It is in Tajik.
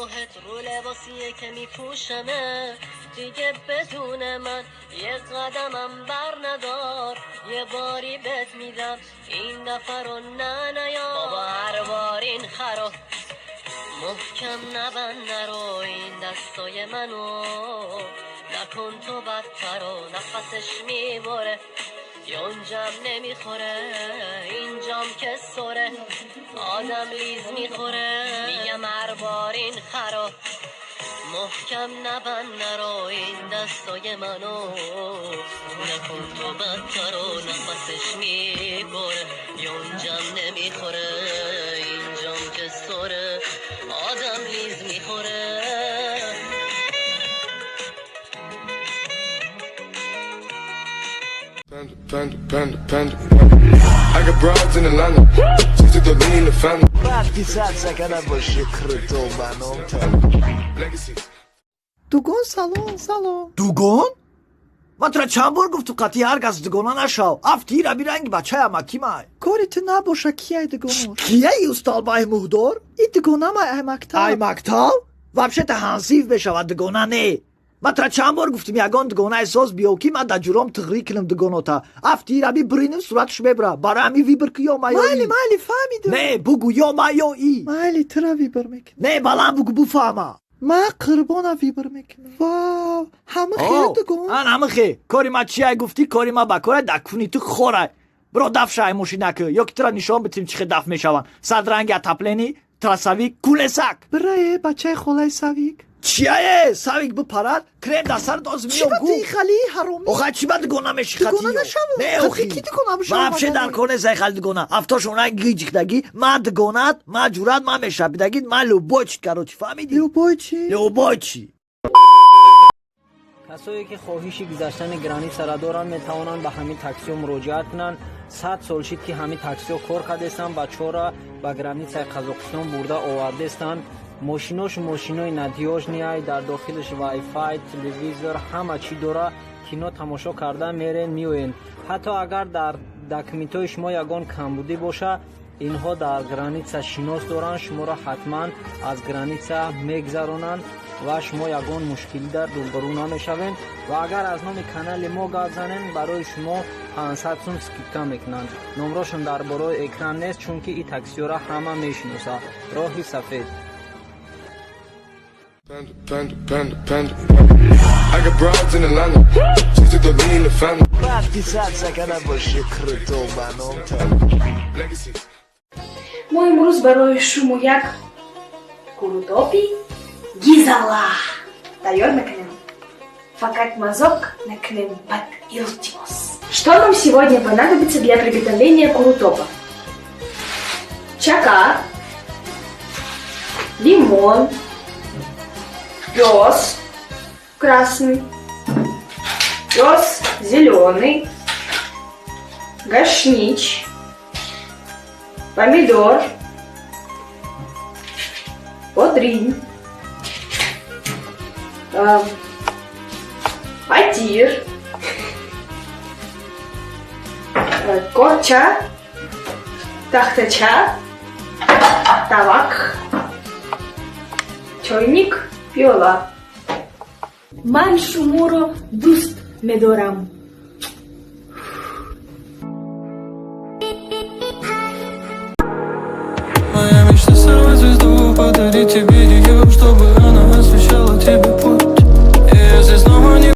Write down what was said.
روحت رو لباسیه که میپوشمه دیگه بدون من یه قدمم بر ندار یه باری بهت میدم این دفعه رو نیا بابا هر بار این خرا محکم نبند نرو این دستای منو نکن تو بدتر و نفسش میبره یونجم نمیخوره اینجام که سره آدم لیز میخوره میگم هر بار این خرا محکم نبند نرو این دستای منو نکن تو بدتر و نفسش میبره یونجم نمیخوره اینجام که سره آدم لیز میخوره Panda. I got broads in Atlanta. Just took the lean in the family. وقتی صد سکنه باشه کرتو بنام تا Legacy. دوگون سلام دوگون؟ من ترا چند بار گفت تو قطعی هر کس دوگونا نشو افتی را بیرنگ بچه اما کی مای کاری تو نباشه کیه دوگونور کیه ایستال بای مهدور؟ ای دوگونه ما ایمکتا ای مکتال؟ وابشه تحنسیف بشود دوگونا نه من ترا چند بار گفتیم یگان دوگونا احساس بیوکی من در جرام تغییر کنم دوگونا تا افتی را بی برینم صورتش ببره برای همی ویبر که یا ما یا ای مالی فهمیدم نه بگو یا ما یا ای مالی ترا ویبر میکنم نه بلند بگو بفهمه ما قربانا ویبر میکنم واو همه خیلی دوگون آن همه خیلی کاری ما چیه گفتی کاری ما بکاره دکونی تو خوره برو دف شای ماشین که یا که ترا نشان بتیم چی دف میشون صد رنگ تپلینی ترا سویک کوله سک برای بچه خلای سویک چیه سویک بپرد کرم در سر داز چی میام با تی خالی حرامی اوخه چی باید گونه میشی خطی دوگونه نشم نه اوخی کی دوگونه بشه ما بشه در کنه زی خالی دوگونه افتاشون رنگ گیجیک دگی ما دوگونت ما جورت ما میشه بیدگید ما لوبوچ کروچی فهمیدی لوبوچی کسایی که خواهش گذشتن گرانی سر دارن میتوانند به همین تاکسی مراجعه کنند 100 سال شد که همین تاکسی کار کردن بچه‌ها را به گرانیت قزاقستان برده آورده استند ماشینای ندیاج نیای در داخلش وای فای تلویزیون همه چی داره کینو تماشا کردن میرن میوین حتی اگر در داکیومنت‌های شما یگان کمبودی باشه اینها در گرانیت شناس دارن شما را حتما از گرانیت میگذرونن و شما یگان مشکلی در روبرو نمیشوین و اگر از نام کانال ما گپ زنین برای شما 500 سوم اسکیپکا میکنن نمراشون در برای اکران نیست چون که این تاکسی را همه میشناسه راهی سفید Panda. I got broads in Atlanta. Just took the lean in the family. وقتی صد سکنه باشه کرتو بنام تا Legacy. ما امروز برای شما یک курутопи гизала тайёр мекнем. Факат мазок накнем под илтимос. Что нам сегодня понадобится для приготовления курутопа? Чака, лимон, пёс красный, пёс зеленый, гашнич, помидор, подринь, патир, корча, тахтача, тавак, чойник, пиола. Ман шуморо дуст медорам. Моя мечта сорвать звезду, подарить тебе ее, чтобы она освещала тебя.